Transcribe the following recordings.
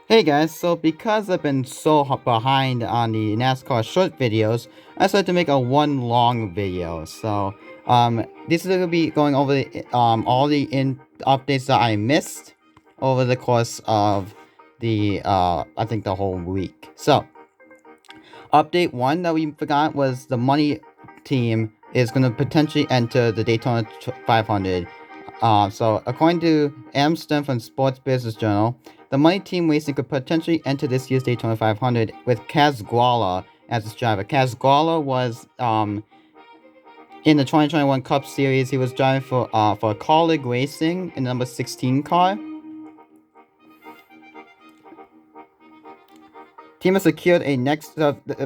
Hey guys, so because I've been so behind on the NASCAR short videos, I decided to make a one long video. This is gonna be going over all the updates that I missed over the course of I think the whole week. Update one that we forgot was the money team is gonna potentially enter the Daytona 500. According to Amston from Sports Business Journal, the Money Team Racing could potentially enter this year's Daytona 500 with Kaz Grala as its driver. Kaz Grala was in the 2021 Cup Series. He was driving for Colleague Racing in the number 16 car. Team has secured a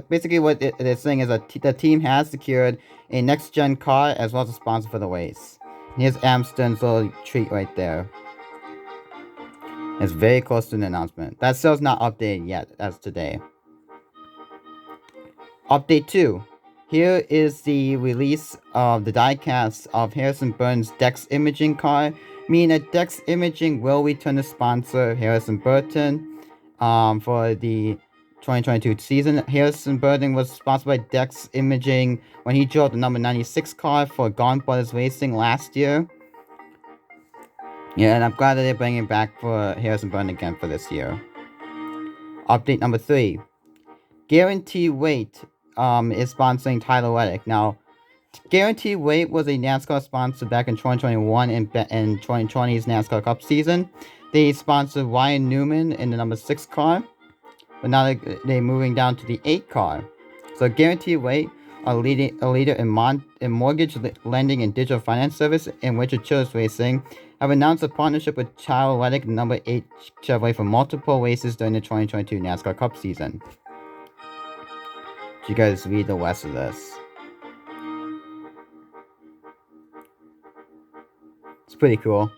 basically what it is saying is that the team has secured a next gen car as well as a sponsor for the race. Here's Amston's little treat right there. It's very close to an announcement. That still's not updated yet as today. Update 2. Here is the release of the diecast of Harrison Burton's Dex Imaging car, meaning that Dex Imaging will return to sponsor Harrison Burton for the 2022 season. Harrison Burton was sponsored by Dex Imaging when he drove the number 96 car for Gaunt Brothers Racing last year. Yeah, and I'm glad that they're bringing it back for Harrison Burton again for this year. Update number 3. Guarantee Weight is sponsoring Tyler Reddick. Now, Guarantee Weight was a NASCAR sponsor back in 2021 and 2020's NASCAR Cup season. They sponsored Ryan Newman in the number 6 car, but now they're moving down to the 8 car. So Guarantee Weight, a leader in mortgage lending and digital finance service, in Richard Childress Racing, have announced a partnership with Tyler Reddick, number 8 Chevrolet, for multiple races during the 2022 NASCAR Cup season. You guys read the rest of this. It's pretty cool.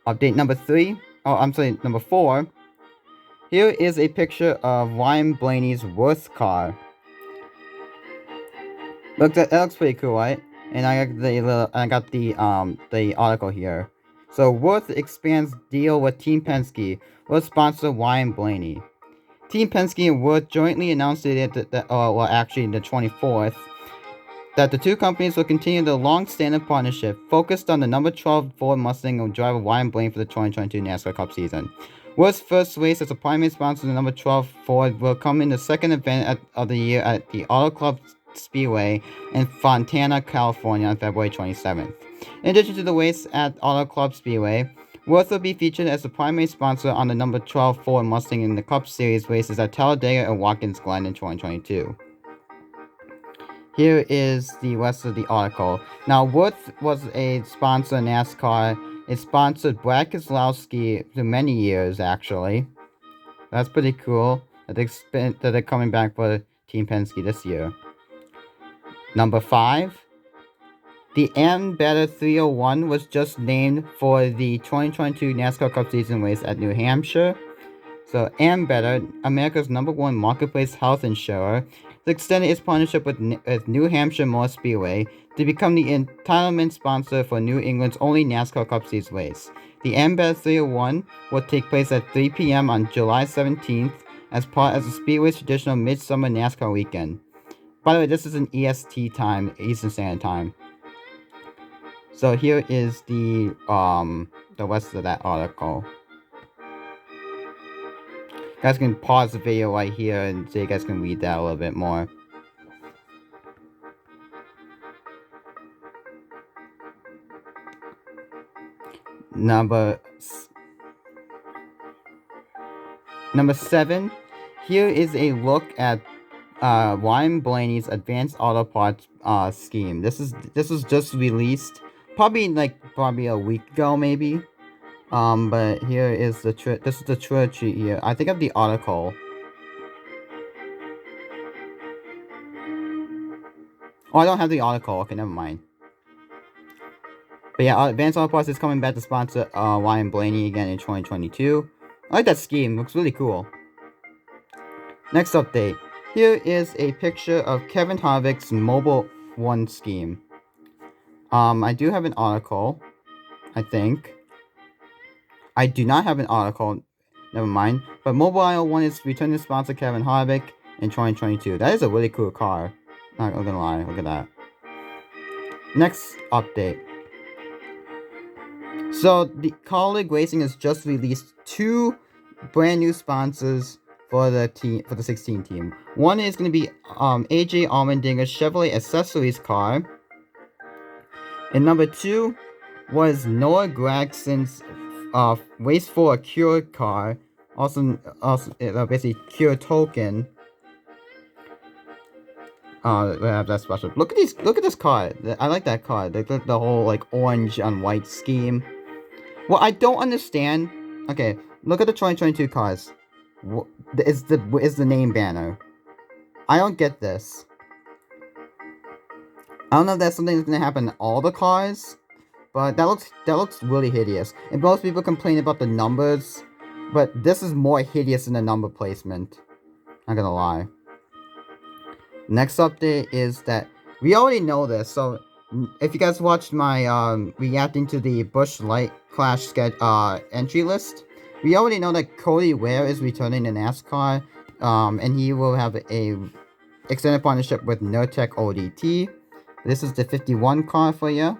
Update number 3. Number 4. Here is a picture of Ryan Blaney's Worth car. Look, that looks pretty cool, right? And I got the article here. So Worth expands deal with Team Penske. Will sponsor Ryan Blaney. Team Penske and Worth jointly announced it the 24th, that the two companies will continue their long-standing partnership focused on the number 12 Ford Mustang driver Ryan Blaney for the 2022 NASCAR Cup season. Worth's first race as a primary sponsor of the number 12 Ford will come in the second event of the year at the Auto Club Speedway in Fontana, California on February 27th. In addition to the race at Auto Club Speedway, Worth will be featured as the primary sponsor on the number 12 Ford Mustang in the Cup Series races at Talladega and Watkins Glen in 2022. Here is the rest of the article. Now, Worth was a sponsor of NASCAR. It sponsored Brad Keselowski for many years, actually. That's pretty cool that they're coming back for Team Penske this year. Number 5. The Ambetter 301 was just named for the 2022 NASCAR Cup season race at New Hampshire. So Ambetter, America's #1 marketplace health insurer, has extended its partnership with New Hampshire Motor Speedway to become the entitlement sponsor for New England's only NASCAR Cup Series race. The Ambetter 301 will take place at 3 p.m. on July 17th as part of the Speedway's traditional midsummer NASCAR weekend. By the way, this is an EST time, Eastern Standard Time. So here is the rest of that article. You guys can pause the video right here and so you guys can read that a little bit more. Number 7. Here is a look at Ryan Blaney's Advanced Auto Parts scheme. This was just released probably a week ago, maybe. But here is this is the Twitter sheet here. I think of the article. Oh, I don't have the article. Okay, never mind. But yeah, Advanced Auto Parts is coming back to sponsor Ryan Blaney again in 2022. I like that scheme. Looks really cool. Next update. Here is a picture of Kevin Harvick's Mobil 1 scheme. I do have an article, I think. I do not have an article. never mind. But Mobile won its returning sponsor Kevin Harvick in 2022. That is a really cool car. Not gonna lie, look at that. Next update. So the Kaulig Racing has just released 2 brand new sponsors for the 16 team. One is going to be AJ Allmendinger's Chevrolet accessories car, and number 2 was Noah Gragson's Race for a Cure car, also basically Cure token. We have that special. Look at this car. I like that car. The whole like orange on white scheme. Well, I don't understand. Okay, look at the 2022 cars. Is the name banner? I don't get this. I don't know if that's something that's gonna happen in all the cars, but that looks really hideous. And most people complain about the numbers, but this is more hideous than the number placement. Not gonna lie. Next update is that we already know this, so if you guys watched my reacting to the Busch Light Clash entry list, we already know that Cody Ware is returning to NASCAR, and he will have a extended partnership with Nurtec ODT. This is the 51 car for you.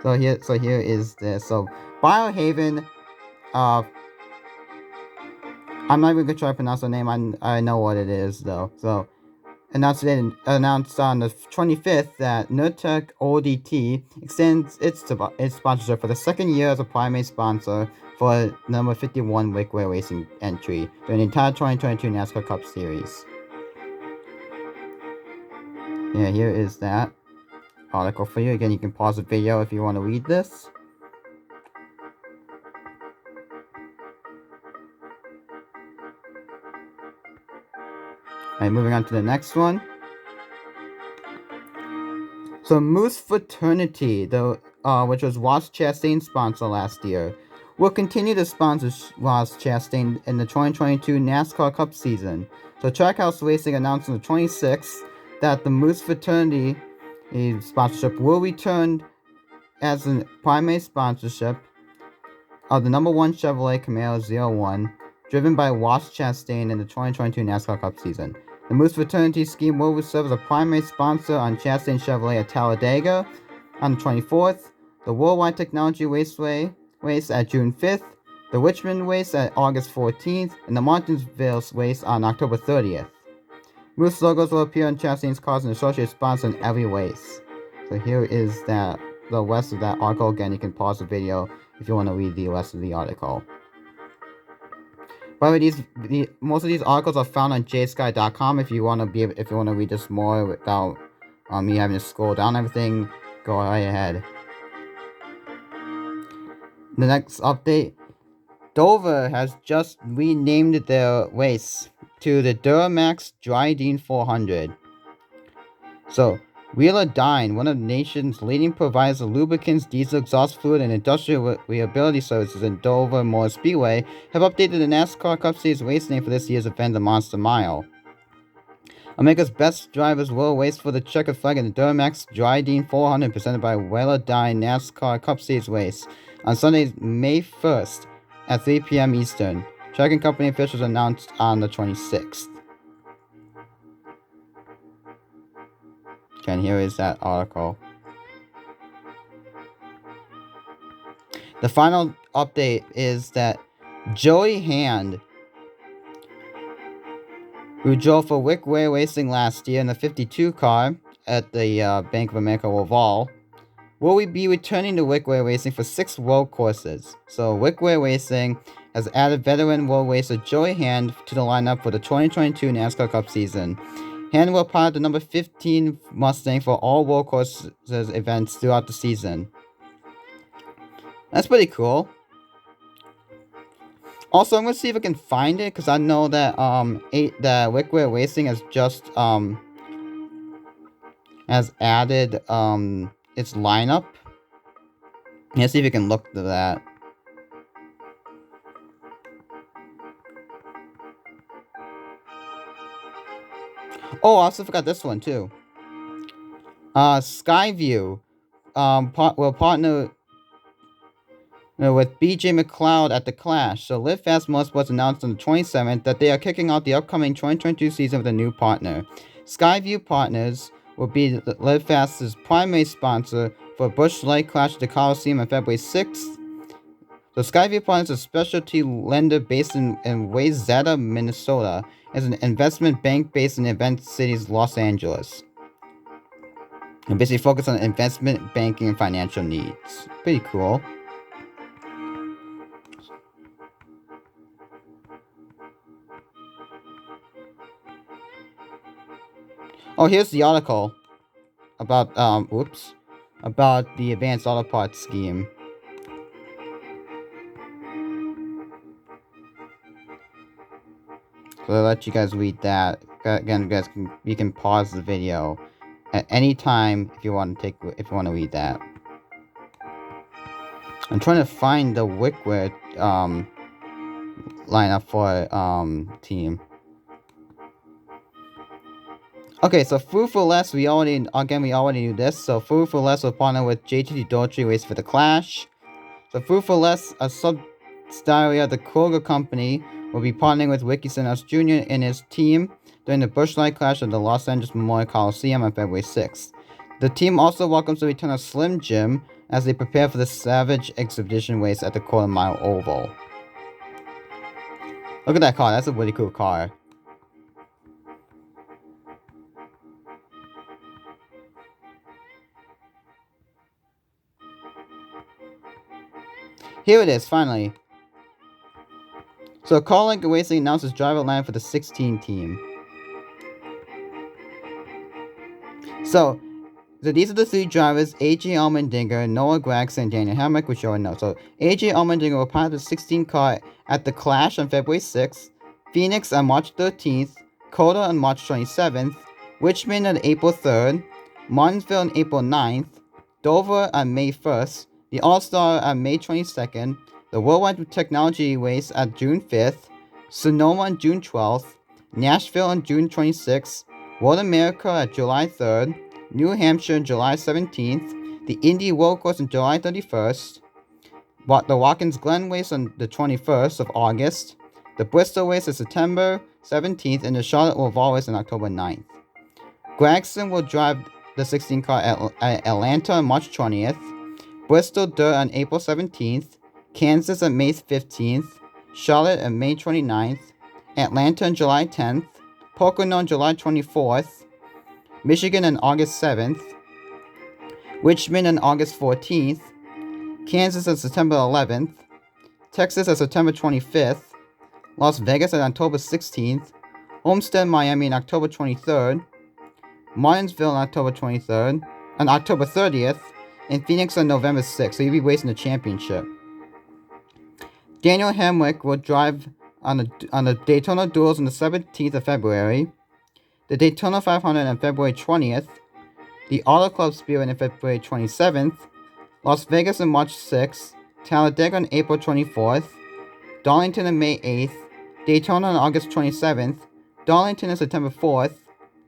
So here is this. So Biohaven, I'm not even gonna try to pronounce the name. I know what it is though. So announced on the 25th that Nurtec ODT extends its sponsorship for the second year as a primary sponsor for number 51 Wickware Racing entry during the entire 2022 NASCAR Cup Series. Yeah, here is that article for you. Again, you can pause the video if you want to read this. Alright, moving on to the next one. So Moose Fraternity, which was Ross Chastain's sponsor last year, will continue to sponsor Ross Chastain in the 2022 NASCAR Cup season. So Trackhouse Racing announced on the 26th that the Moose Fraternity sponsorship will return as a primary sponsorship of the number 1 Chevrolet Camaro 01, driven by Ross Chastain in the 2022 NASCAR Cup season. The Moose Fraternity scheme will serve as a primary sponsor on Chastain Chevrolet at Talladega on the 24th, the Worldwide Technology Raceway race at June 5th, the Richmond race at August 14th, and the Martinsville race on October 30th. Moose logos will appear on Chastain's cars and associate sponsors in every race. So here is the rest of that article. Again, you can pause the video if you want to read the rest of the article. By the way, most of these articles are found on jsky.com. If you want to read this more without me having to scroll down everything, go right ahead. The next update: Dover has just renamed their race to the Duramax Dryden 400. So, Wheeler-Dine, one of the nation's leading providers of lubricants, diesel exhaust fluid, and industrial reliability services in Dover Motor Speedway, have updated the NASCAR Cup Series race name for this year's event, the Monster Mile. America's best drivers will race for the checkered flag in the Duramax Dryden 400 presented by Wheeler-Dine NASCAR Cup Series race on Sunday, May 1st at 3 p.m. Eastern. Track and company officials announced on the 26th. And here is that article. The final update is that Joey Hand, who drove for Wickware Racing last year in the 52 car at the Bank of America Oval, will be returning to Wickware Racing for 6 road courses. So Wickware Racing has added veteran road racer Joey Hand to the lineup for the 2022 NASCAR Cup season. Hand will pilot the number 15 Mustang for all road courses events throughout the season. That's pretty cool. Also, I'm gonna see if I can find it because I know that that Wickware Racing has just has added its lineup. Let's see if you can look to that. Oh, I also forgot this one too. Skyview will partner with BJ McLeod at the Clash. So Live Fast Motorsports announced on the 27th that they are kicking off the upcoming 2022 season with a new partner. Skyview Partners will be Live Fast's primary sponsor for Busch Light Clash at the Coliseum on February 6th. So Skyview Partners is a specialty lender based in Wayzata, Minnesota, as an investment bank based in Event Cities, Los Angeles. And basically focus on investment banking and financial needs. Pretty cool. Oh, here's the article about about the Advanced Auto Parts scheme. So I'll let you guys read that. Again, guys, you can pause the video at any time if you want to read that. I'm trying to find the Wickwit lineup for team. Okay, so Foo for Less, we already knew this. So Foo for Less will partner with JTT Dolce Race for the Clash. So Foo for Less, a subsidiary of the Kroger Company, will be partnering with Ricky Stenhouse Jr. and his team during the Busch Light Clash at the Los Angeles Memorial Coliseum on February 6th. The team also welcomes the return of Slim Jim as they prepare for the Savage Exhibition race at the Quarter Mile Oval. Look at that car, that's a really cool car. Here it is, finally. So Carlin Racing announces driver line for the 16 team. So these are the three drivers: AJ Allmendinger, Noah Gragson, and Daniel Hemrick, which you already know. So AJ Allmendinger will pilot the 16 car at the Clash on February 6th, Phoenix on March 13th, Coda on March 27th, Richmond on April 3rd, Martinsville on April 9th, Dover on May 1st, the All-Star on May 22nd, the Worldwide Technology Race at June 5th, Sonoma on June 12th, Nashville on June 26th, Road America at July 3rd, New Hampshire on July 17th, the Indy Road Course on July 31st, the Watkins Glen Race on the 21st of August, the Bristol Race on September 17th, and the Charlotte Oval Race on October 9th. Gragson will drive the 16 car at Atlanta on March 20th, Bristol Dirt on April 17th, Kansas on May 15th, Charlotte on May 29th, Atlanta on July 10th, Pocono on July 24th, Michigan on August 7th, Richmond on August 14th, Kansas on September 11th, Texas on September 25th, Las Vegas on October 16th, Homestead, Miami on October 23rd, Martinsville on October 23rd, on October 30th, and Phoenix on November 6th, so you'll be racing the championship. Daniel Hemrick will drive on the Daytona Duels on the 17th of February, the Daytona 500 on February 20th, the Auto Club Speedway on February 27th, Las Vegas on March 6th, Talladega on April 24th, Darlington on May 8th, Daytona on August 27th, Darlington on September 4th,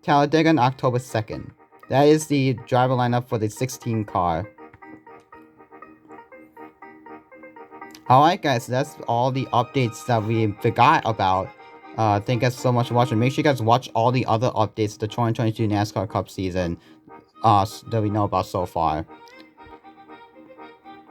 Talladega on October 2nd. That is the driver lineup for the 16 car. Alright guys, so that's all the updates that we forgot about. Thank you guys so much for watching. Make sure you guys watch all the other updates of the 2022 NASCAR Cup season that we know about so far.